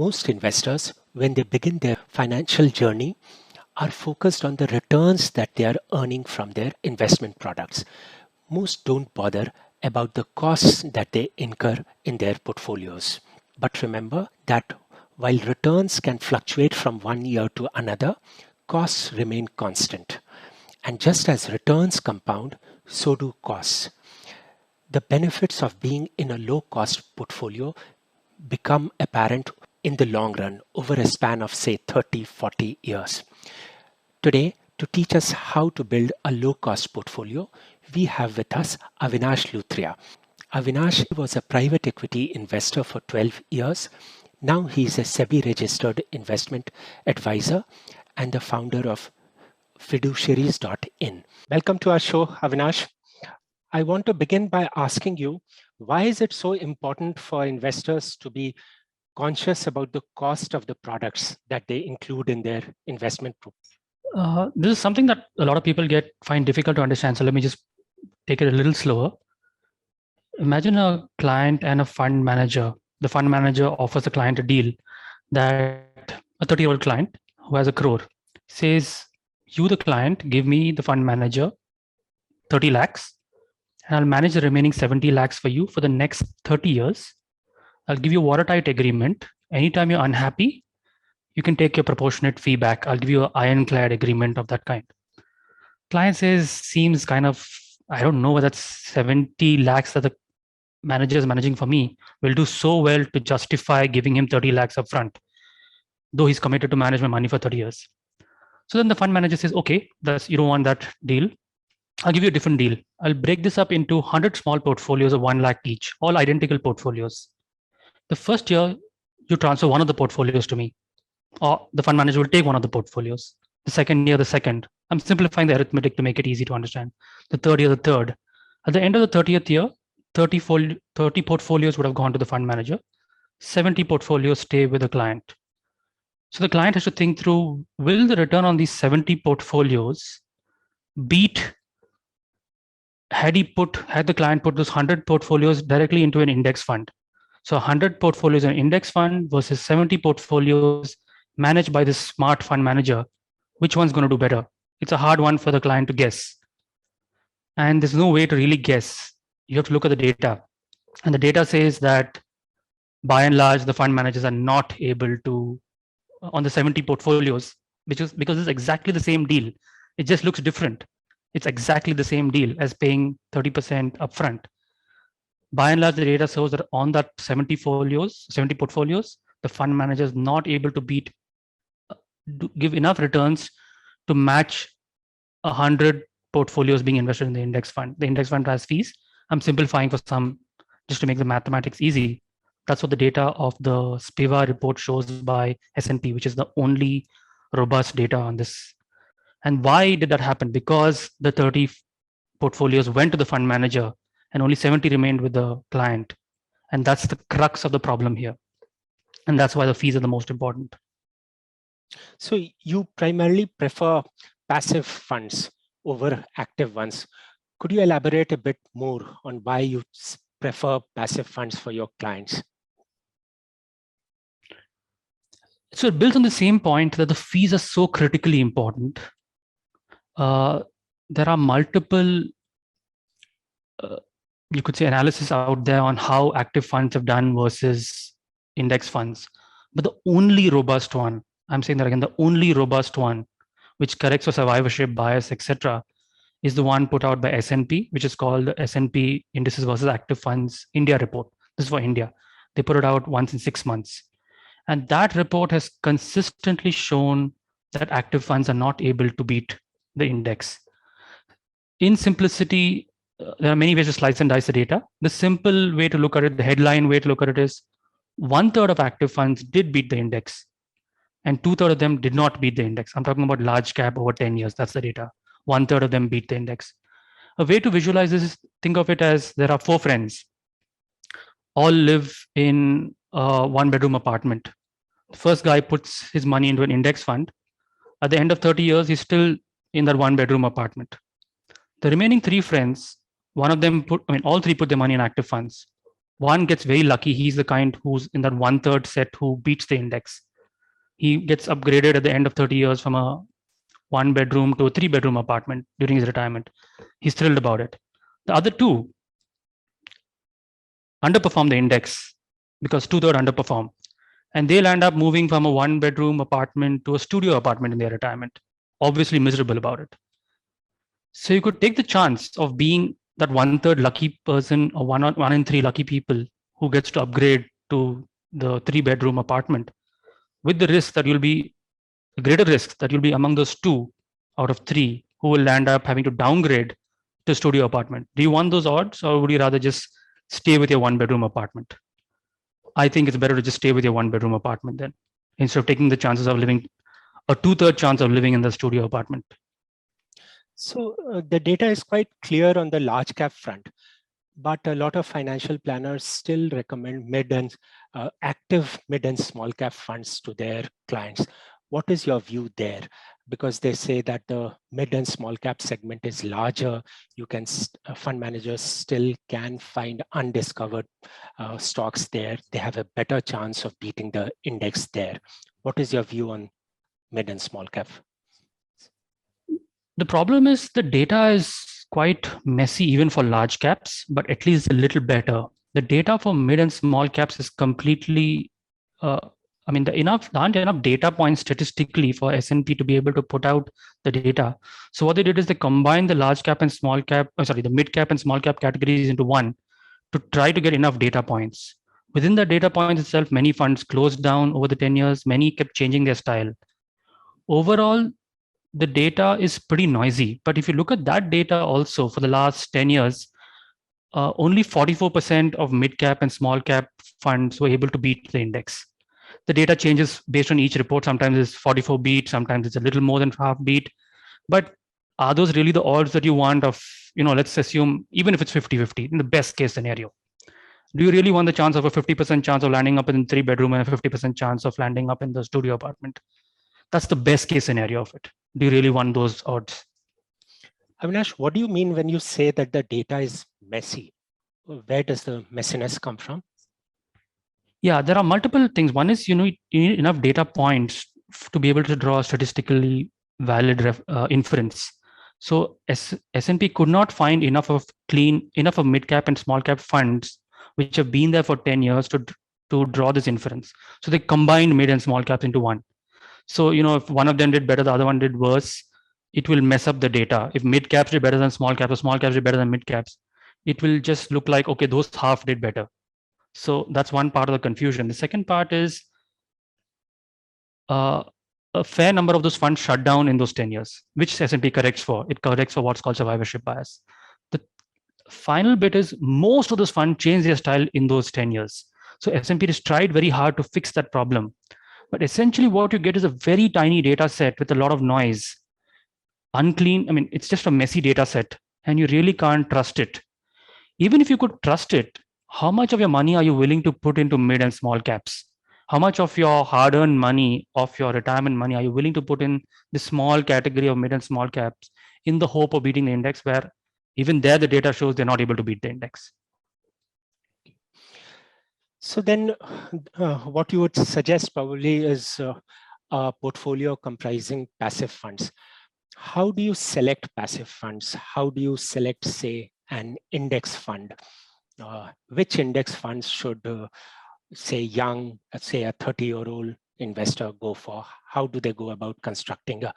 Most investors, when they begin their financial journey, are focused on the returns that they are earning from their investment products. Most don't bother about the costs that they incur in their portfolios. But remember that while returns can fluctuate from one year to another, costs remain constant. And just as returns compound, so do costs. The benefits of being in a low cost portfolio become apparent in the long run over a span of, say, 30, 40 years. Today, to teach us how to build a low cost portfolio, we have with us Avinash Luthria. Avinash was a private equity investor for 12 years. Now he's a Sebi-Registered Investment Adviser and the founder of Fiduciaries.in. Welcome to our show, Avinash. I want to begin by asking you, why is it so important for investors to be conscious about the cost of the products that they include in their investment portfolio? This is something that a lot of people find difficult to understand. So let me just take it a little slower. Imagine a client and a fund manager. The fund manager offers the client a deal that a 30-year-old client who has a crore says, you, the client, give me the fund manager 30 lakhs, and I'll manage the remaining 70 lakhs for you for the next 30 years. I'll give you a watertight agreement. Anytime you're unhappy, you can take your proportionate fee back. I'll give you an ironclad agreement of that kind. Client says, seems kind of, I don't know whether that's 70 lakhs that the manager is managing for me will do so well to justify giving him 30 lakhs upfront, though he's committed to manage my money for 30 years. So then the fund manager says, okay, you don't want that deal. I'll give you a different deal. I'll break this up into 100 small portfolios of 1 lakh each, all identical portfolios. The first year, you transfer one of the portfolios to me, or the fund manager will take one of the portfolios. The second year, the second. I'm simplifying the arithmetic to make it easy to understand. The third year, the third. At the end of the 30th year, 30 portfolios would have gone to the fund manager. 70 portfolios stay with the client. So the client has to think through, will the return on these 70 portfolios beat had the client put those 100 portfolios directly into an index fund? So 100 portfolios in an index fund versus 70 portfolios managed by this smart fund manager. Which one's going to do better? It's a hard one for the client to guess. And there's no way to really guess. You have to look at the data. And the data says that by and large, the fund managers are not able to, on the 70 portfolios, because it's exactly the same deal. It just looks different. It's exactly the same deal as paying 30% upfront. By and large, the data shows that on that 70 portfolios, the fund manager is not able to give enough returns to match 100 portfolios being invested in the index fund. The index fund has fees. I'm simplifying for some, just to make the mathematics easy. That's what the data of the SPIVA report shows by S&P, which is the only robust data on this. And why did that happen? Because the 30 portfolios went to the fund manager and only 70 remained with the client. And that's the crux of the problem here. And that's why the fees are the most important. So you primarily prefer passive funds over active ones. Could you elaborate a bit more on why you prefer passive funds for your clients? So it builds on the same point that the fees are so critically important. There are multiple, you could say, analysis out there on how active funds have done versus index funds. But the only robust one, I'm saying that again, the only robust one, which corrects for survivorship, bias, etc., is the one put out by S&P, which is called the S&P Indices versus Active Funds India report. This is for India. They put it out once in 6 months. And that report has consistently shown that active funds are not able to beat the index. In simplicity, there are many ways to slice and dice the data. The simple way to look at it, the headline way to look at it is 1/3 of active funds did beat the index and 2/3 of them did not beat the index. I'm talking about large cap over 10 years. That's the data. 1/3 of them beat the index. A way to visualize this is think of it as there are 4 friends. All live in a 1-bedroom apartment. The first guy puts his money into an index fund. At the end of 30 years, he's still in that 1-bedroom apartment. The remaining 3 friends, all 3 put their money in active funds. One gets very lucky. He's the kind who's in that 1/3 set who beats the index. He gets upgraded at the end of 30 years from a 1 bedroom to a 3 bedroom apartment during his retirement. He's thrilled about it. The other two underperform the index because 2/3 underperform. And they'll end up moving from a 1 bedroom apartment to a studio apartment in their retirement, obviously miserable about it. So you could take the chance of being that 1/3 lucky person or one in three lucky people who gets to upgrade to the 3 bedroom apartment, with the risk that you'll be a greater risk that you'll be among those 2 out of 3 who will end up having to downgrade to studio apartment. Do you want those odds, or would you rather just stay with your 1 bedroom apartment? I think it's better to just stay with your 1 bedroom apartment then, instead of taking the chances of living a 2/3 chance of living in the studio apartment. So the data is quite clear on the large cap front, but a lot of financial planners still recommend active mid and small cap funds to their clients. What is your view there? Because they say that the mid and small cap segment is larger. You can fund managers still can find undiscovered stocks there. They have a better chance of beating the index there. What is your view on mid and small cap? The problem is the data is quite messy even for large caps, but at least a little better. The data for mid and small caps is completely there aren't enough data points statistically for S&P to be able to put out the data. So what they did is they combined the large cap and small cap, the mid cap and small cap categories into one to try to get enough data points. Within the data points itself, many funds closed down over the 10 years. Many kept changing their style. Overall, the data is pretty noisy. But if you look at that data also for the last 10 years, only 44% of mid cap and small cap funds were able to beat the index. The data changes based on each report. Sometimes it's 44 beat, sometimes it's a little more than half beat. But are those really the odds that you want of, let's assume, even if it's 50-50, in the best case scenario? Do you really want the chance of a 50% chance of landing up in 3 bedroom and a 50% chance of landing up in the studio apartment? That's the best case scenario of it. Do you really want those odds? Avinash, what do you mean when you say that the data is messy? Where does the messiness come from? Yeah, there are multiple things. One is, you need enough data points to be able to draw a statistically valid inference. So S&P could not find enough of mid cap and small cap funds which have been there for 10 years to draw this inference. So they combined mid and small caps into one. So, if one of them did better, the other one did worse, it will mess up the data. If mid caps did better than small caps, or small caps did better than mid caps, it will just look like, okay, those half did better. So that's one part of the confusion. The second part is a fair number of those funds shut down in those 10 years, which S&P corrects for. It corrects for what's called survivorship bias. The final bit is most of those funds change their style in those 10 years. So S&P has tried very hard to fix that problem. But essentially what you get is a very tiny data set with a lot of noise. Unclean, it's just a messy data set and you really can't trust it. Even if you could trust it, how much of your money are you willing to put into mid and small caps? How much of your hard-earned money, of your retirement money, are you willing to put in the small category of mid and small caps in the hope of beating the index, where even there the data shows they're not able to beat the index? So then what you would suggest probably is a portfolio comprising passive funds. How do you select passive funds? How do you select, say, an index fund? Which index funds should, say, say a 30-year-old investor go for? How do they go about constructing a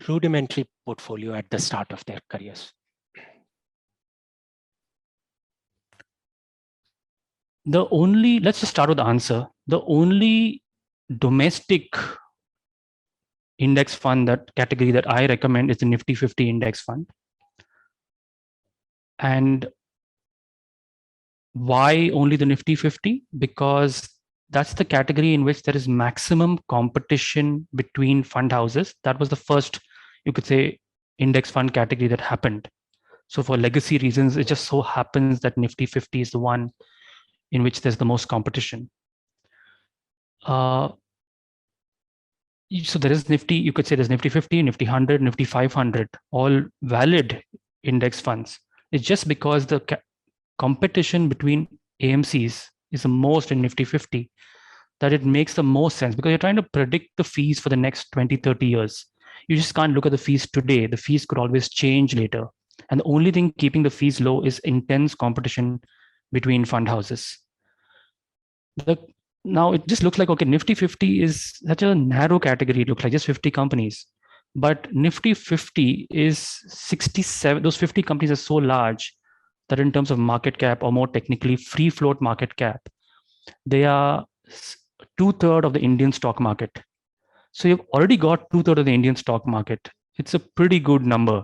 rudimentary portfolio at the start of their careers? Let's just start with the answer. The only domestic index fund category that I recommend is the Nifty 50 index fund. And why only the Nifty 50? Because that's the category in which there is maximum competition between fund houses. That was the first, you could say, index fund category that happened. So for legacy reasons, it just so happens that Nifty 50 is the one in which there's the most competition. So there is Nifty, you could say there's Nifty 50, Nifty 100, Nifty 500, all valid index funds. It's just because the competition between AMCs is the most in Nifty 50 that it makes the most sense, because you're trying to predict the fees for the next 20, 30 years. You just can't look at the fees today. The fees could always change later. And the only thing keeping the fees low is intense competition between fund houses. Now it just looks like, okay, Nifty 50 is such a narrow category. It looks like just 50 companies. But Nifty 50 is 67. Those 50 companies are so large that in terms of market cap, or more technically, free float market cap, they are 2/3 of the Indian stock market. So you've already got 2/3 of the Indian stock market. It's a pretty good number.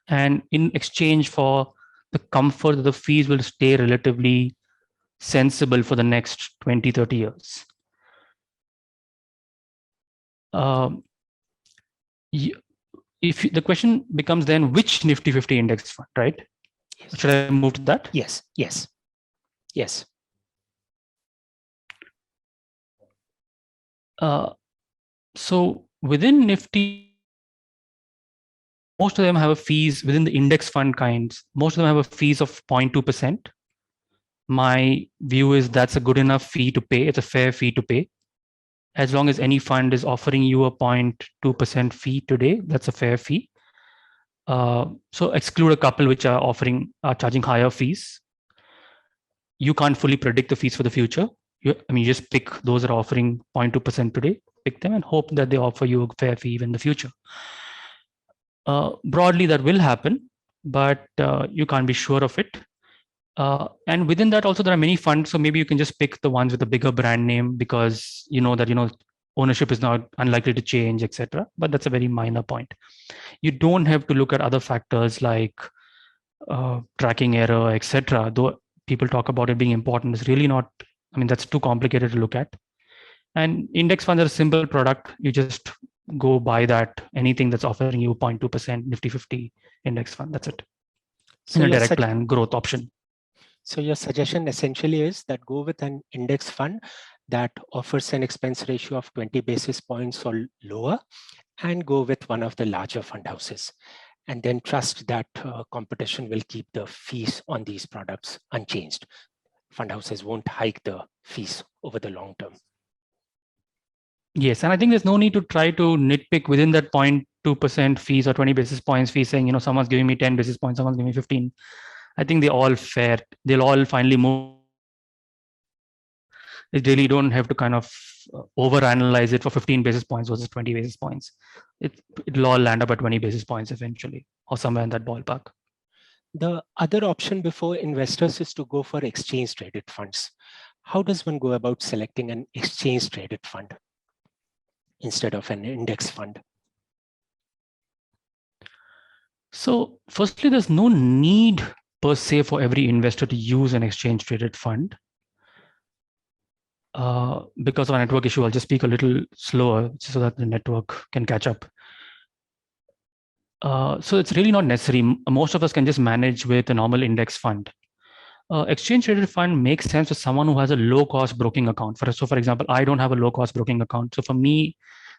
And in exchange for the comfort that the fees will stay relatively sensible for the next 20, 30 years. If the question becomes then, which Nifty 50 index fund, right? Yes. Should I move to that? Yes. So within Nifty, most of them have a fees within the index fund kinds. Most of them have a fees of 0.2%. My view is that's a good enough fee to pay. It's a fair fee to pay. As long as any fund is offering you a 0.2% fee today, that's a fair fee. So exclude a couple which are charging higher fees. You can't fully predict the fees for the future. You just pick those that are offering 0.2% today, pick them and hope that they offer you a fair fee even in the future. Broadly, that will happen, but you can't be sure of it. And within that also, there are many funds. So maybe you can just pick the ones with a bigger brand name, because you know that ownership is not unlikely to change, etc. But that's a very minor point. You don't have to look at other factors like tracking error, etc. Though people talk about it being important, it's really not. That's too complicated to look at. And index funds are a simple product. You just go buy that, anything that's offering you 0.2% Nifty 50 index fund. That's it. So in a direct plan growth option. So your suggestion essentially is that go with an index fund that offers an expense ratio of 20 basis points or lower, and go with one of the larger fund houses, and then trust that competition will keep the fees on these products unchanged. Fund houses won't hike the fees over the long term. Yes, and I think there's no need to try to nitpick within that 0.2% fees or 20 basis points fee, saying, someone's giving me 10 basis points, someone's giving me 15. I think they're all fair. They'll all finally move. They really don't have to kind of overanalyze it for 15 basis points versus 20 basis points. It'll all land up at 20 basis points eventually, or somewhere in that ballpark. The other option before investors is to go for exchange traded funds. How does one go about selecting an exchange traded fund instead of an index fund? So firstly, there's no need per se for every investor to use an exchange traded fund. Because of a network issue, I'll just speak a little slower so that the network can catch up. So it's really not necessary. Most of us can just manage with a normal index fund. Exchange traded fund makes sense for someone who has a low cost broking account. So for example, I don't have a low cost broking account. So for me,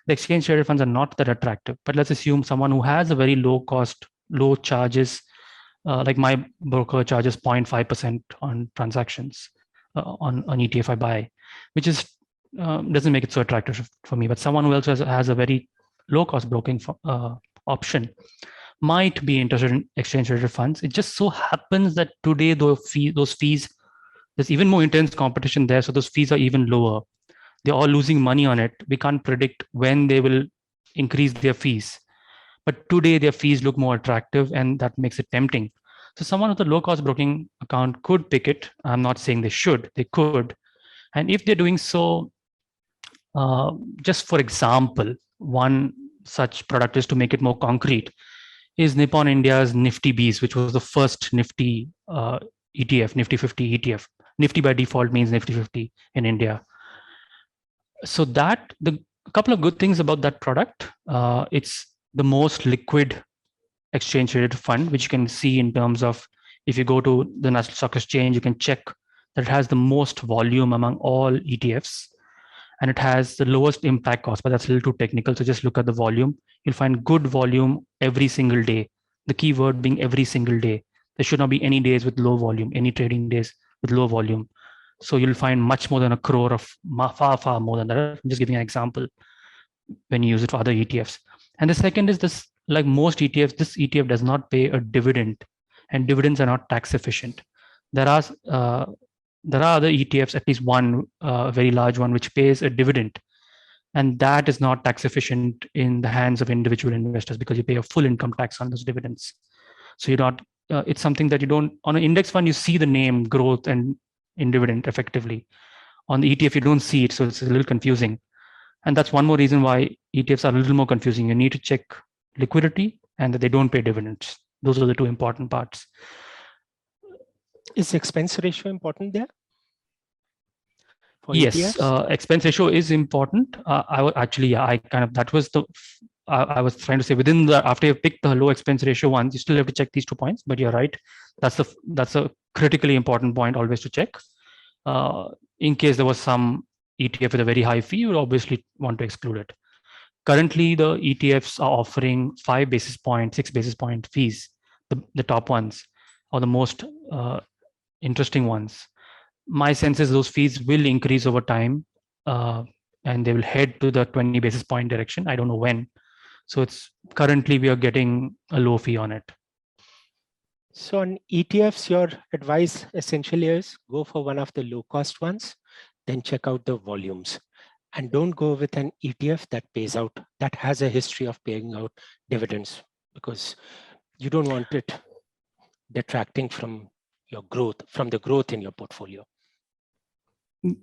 the exchange traded funds are not that attractive. But let's assume someone who has a very low cost, low charges, like my broker charges 0.5% on transactions on ETF I buy, which is doesn't make it so attractive for me. But someone who also has a very low cost broking option might be interested in exchange traded funds. It just so happens that today those fees, there's even more intense competition there. So those fees are even lower. They're all losing money on it. We can't predict when they will increase their fees. But today their fees look more attractive, and that makes it tempting. So someone with a low cost broking account could pick it. I'm not saying they should, they could. And if they're doing so, just for example, one such product is, to make it more concrete, is Nippon India's Nifty Bees, which was the first Nifty ETF, Nifty 50 ETF. Nifty by default means Nifty 50 in India. So a couple of good things about that product. It's the most liquid exchange traded fund, which you can see in terms of, if you go to the National Stock Exchange, you can check that it has the most volume among all ETFs, and it has the lowest impact cost, but that's a little too technical. So just look at the volume. You'll find good volume every single day. The keyword being every single day. There should not be any days with low volume, any trading days with low volume. So you'll find much more than a crore of far more than that. I'm just giving an example when you use it for other ETFs. And the second is this, like most ETFs, this ETF does not pay a dividend, and dividends are not tax efficient. There are uh, there are other ETFs, at least one very large one, which pays a dividend, and that is not tax efficient in the hands of individual investors because you pay a full income tax on those dividends. So you're not. It's something that you don't, on an index fund. You see the name growth and in dividend effectively. On the ETF, you don't see it, so it's a little confusing. And that's one more reason why ETFs are a little more confusing. You need to check liquidity and that they don't pay dividends. Those are the two important parts. Is expense ratio important there? For Yes, ETFs? expense ratio is important. I was trying to say within the, after you pick the low expense ratio ones, you still have to check these 2 points. But you're right, that's a critically important point always to check. In case there was some ETF with a very high fee, you would obviously want to exclude it. Currently, the ETFs are offering 5 basis point, 6 basis point fees, the top ones, or the most interesting ones. My sense is those fees will increase over time, and they will head to the 20 basis point direction. I don't know when. So it's currently we are getting a low fee on it. So on ETFs, your advice essentially is go for one of the low cost ones, then check out the volumes. And don't go with an ETF that pays out, that has a history of paying out dividends, because you don't want it detracting from your growth, from the growth in your portfolio.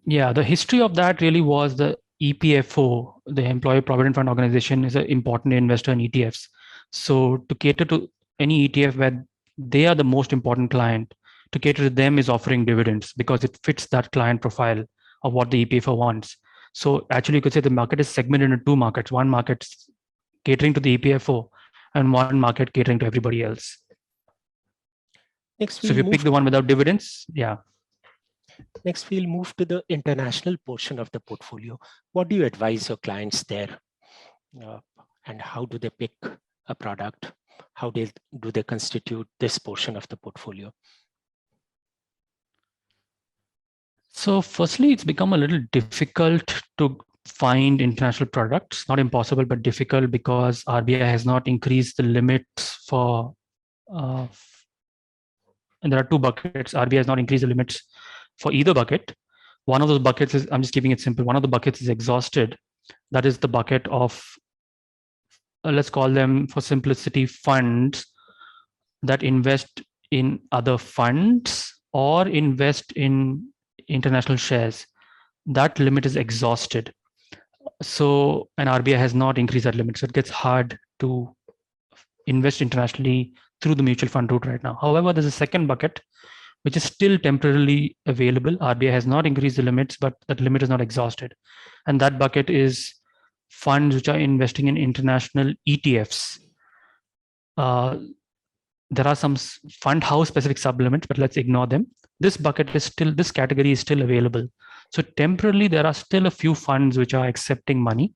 Yeah, the history of that really was the EPFO, the Employee Provident Fund Organization, is an important investor in ETFs. So to cater to any ETF where they are the most important client, to cater to them is offering dividends because it fits that client profile of what the EPFO wants. So actually, you could say the market is segmented into 2 markets. One market catering to the EPFO, and one market catering to everybody else. Next, so if you pick the one without dividends, yeah. Next, we'll move to the international portion of the portfolio. What do you advise your clients there? And how do they pick a product? How do they constitute this portion of the portfolio? So firstly, it's become a little difficult to find international products. Not impossible, but difficult because RBI has not increased the limits for, and there are 2 buckets. RBI has not increased the limits for either bucket. One of those buckets is, I'm just keeping it simple, one of the buckets is exhausted. That is the bucket of, let's call them for simplicity, funds that invest in other funds or invest in international shares. That limit is exhausted. So, and RBI has not increased that limit. So it gets hard to invest internationally through the mutual fund route right now. However, there's a second bucket, which is still temporarily available. RBI has not increased the limits, but that limit is not exhausted. And that bucket is funds which are investing in international ETFs. There are some fund house specific sublimits, but let's ignore them. This bucket is still, this category is still available. So temporarily, there are still a few funds which are accepting money.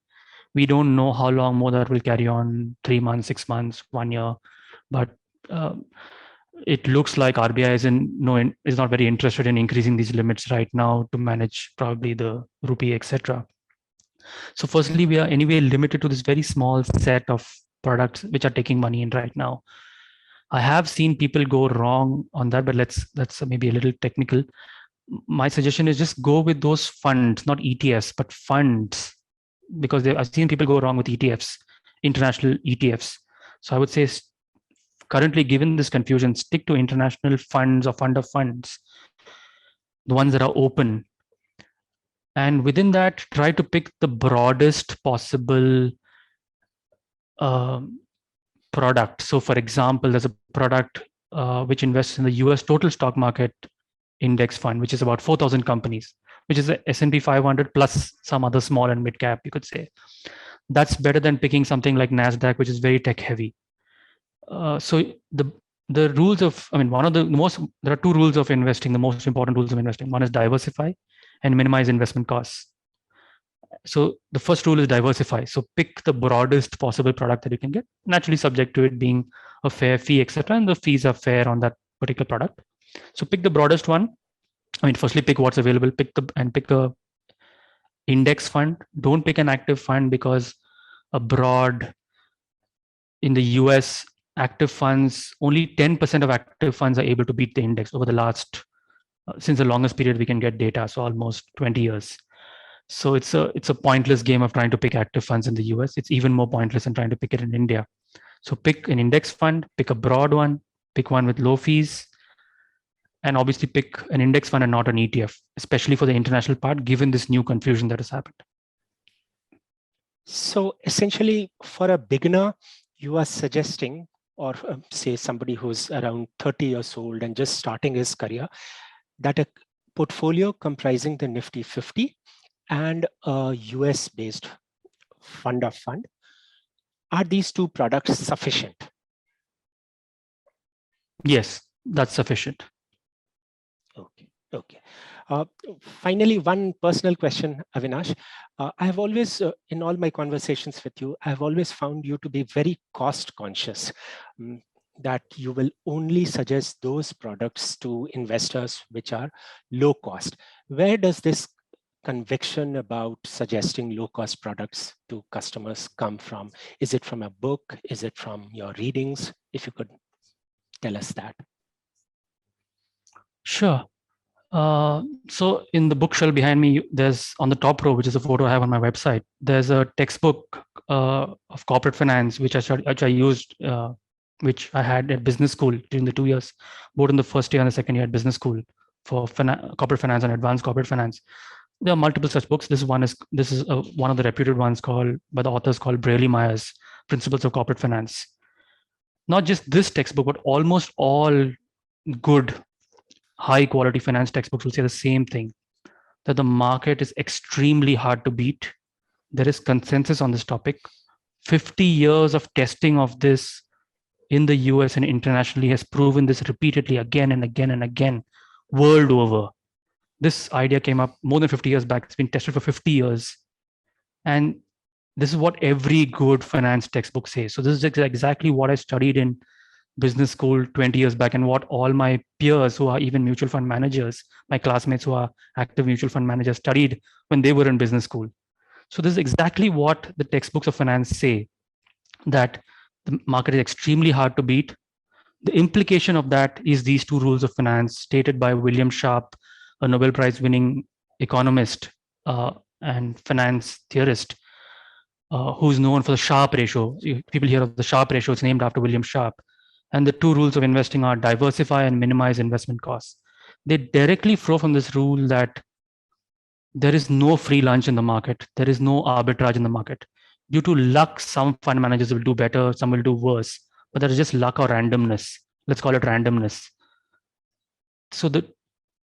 We don't know how long more that will carry on, 3 months, 6 months, 1 year. But it looks like RBI is not very interested in increasing these limits right now to manage probably the rupee, etc. So firstly, we are anyway limited to this very small set of products which are taking money in right now. I have seen people go wrong on that, but that's maybe a little technical. My suggestion is just go with those funds, not ETFs, but funds, because I've seen people go wrong with ETFs, international ETFs. So I would say currently, given this confusion, stick to international funds or fund of funds, the ones that are open. And within that, try to pick the broadest possible product. So for example, there's a product which invests in the US total stock market index fund, which is about 4,000 companies, which is the S&P 500 plus some other small and mid cap, you could say. That's better than picking something like NASDAQ, which is very tech heavy. So the rules of, one of the most, there are 2 rules of investing, the most important rules of investing. One is diversify and minimize investment costs. So the first rule is diversify. So pick the broadest possible product that you can get, naturally subject to it being a fair fee, etc. And the fees are fair on that particular product. So pick the broadest one. I mean, firstly, pick what's available, pick a index fund. Don't pick an active fund, because abroad in the US, active funds, only 10% of active funds are able to beat the index over the last, since the longest period we can get data, so almost 20 years. So it's a pointless game of trying to pick active funds in the US. It's even more pointless than trying to pick it in India. So pick an index fund, pick a broad one, pick one with low fees, and obviously pick an index fund and not an ETF, especially for the international part, given this new confusion that has happened. So essentially, for a beginner, you are suggesting, or say somebody who's around 30 years old and just starting his career, that a portfolio comprising the Nifty 50 and a US-based fund of fund, are these two products sufficient? Yes, that's sufficient. Okay. Okay. Finally, one personal question, Avinash. I have always, in all my conversations with you, I have always found you to be very cost conscious, that you will only suggest those products to investors which are low cost. Where does this conviction about suggesting low cost products to customers come from? Is it from a book? Is it from your readings? If you could tell us that. Sure. So in the bookshelf behind me, there's on the top row, which is a photo I have on my website. There's a textbook of corporate finance, which I used, which I had at business school during the 2 years, both in the first year and the second year at business school for corporate finance and advanced corporate finance. There are multiple such books. This is one of the reputed ones called by the authors called Braley Myers, Principles of Corporate Finance. Not just this textbook, but almost all good high quality finance textbooks will say the same thing, that the market is extremely hard to beat. There is consensus on this topic. 50 years of testing of this in the US and internationally has proven this repeatedly again and again and again, world over. This idea came up more than 50 years back. It's been tested for 50 years. And this is what every good finance textbook says. So, this is exactly what I studied in business school 20 years back, and what all my peers who are even mutual fund managers, my classmates who are active mutual fund managers, studied when they were in business school. So this is exactly what the textbooks of finance say, that the market is extremely hard to beat. The implication of that is these two rules of finance stated by William Sharpe, a Nobel Prize winning economist and finance theorist, who's known for the Sharpe ratio. People hear of the Sharpe ratio, it's named after William Sharpe. And the two rules of investing are diversify and minimize investment costs. They directly flow from this rule that there is no free lunch in the market, there is no arbitrage in the market. Due to luck, some fund managers will do better, some will do worse, but that is just luck or randomness. Let's call it randomness. So the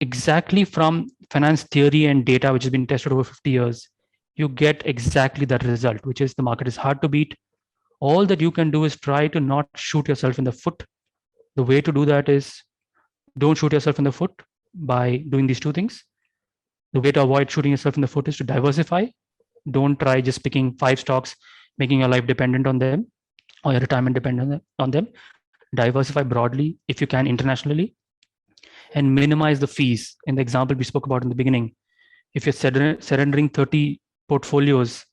exactly from finance theory and data, which has been tested over 50 years, you get exactly that result, which is the market is hard to beat. All that you can do is try to not shoot yourself in the foot. The way to do that is don't shoot yourself in the foot by doing these two things. The way to avoid shooting yourself in the foot is to diversify. Don't try just picking 5 stocks, making your life dependent on them or your retirement dependent on them. Diversify broadly if you can internationally, and minimize the fees. In the example we spoke about in the beginning, if you're surrendering 30 portfolios,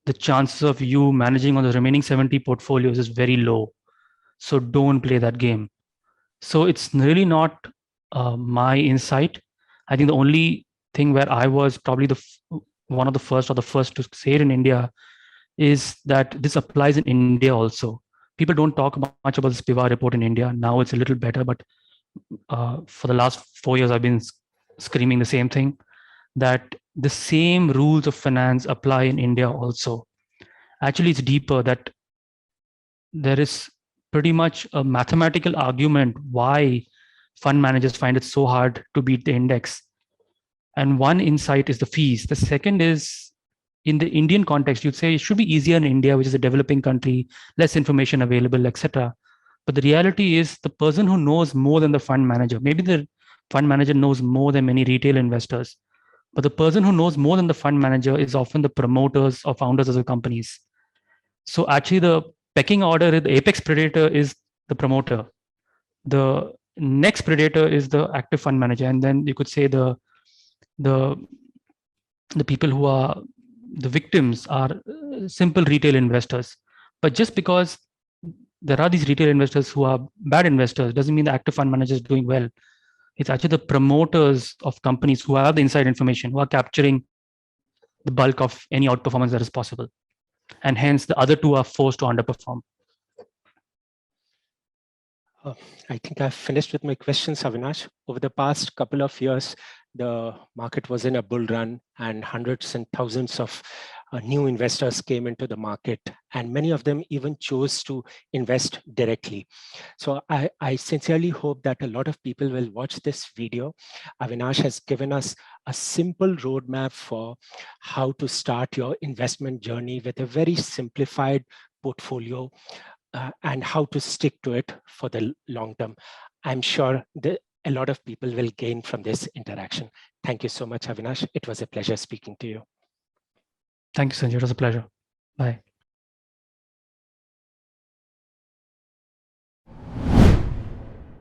the chances of you managing on the remaining 70 portfolios is very low. So don't play that game. So it's really not my insight. I think the only thing where I was probably one of the first or the first to say it in India is that this applies in India also. People don't talk much about the Spiva report in India. Now it's a little better, but for the last 4 years, I've been screaming the same thing, that the same rules of finance apply in India also. Actually, it's deeper, that there is pretty much a mathematical argument why fund managers find it so hard to beat the index. And one insight is the fees. The second is, in the Indian context, you'd say it should be easier in India, which is a developing country, less information available, etc. But the reality is, the person who knows more than the fund manager, maybe the fund manager knows more than many retail investors, but the person who knows more than the fund manager is often the promoters or founders of the companies. So actually, the pecking order, the apex predator is the promoter. The Next predator is the active fund manager, and then you could say the people who are the victims are simple retail investors. But just because there are these retail investors who are bad investors doesn't mean the active fund manager is doing well. It's actually the promoters of companies who have the inside information, who are capturing the bulk of any outperformance that is possible. And hence the other two are forced to underperform. I think I've finished with my questions, Avinash. Over the past couple of years, the market was in a bull run and hundreds and thousands of new investors came into the market, and many of them even chose to invest directly. So I sincerely hope that a lot of people will watch this video. Avinash has given us a simple roadmap for how to start your investment journey with a very simplified portfolio and how to stick to it for the long term. I'm sure that a lot of people will gain from this interaction. Thank you so much, Avinash. It was a pleasure speaking to you. Thank you, Sanjay. It was a pleasure. Bye.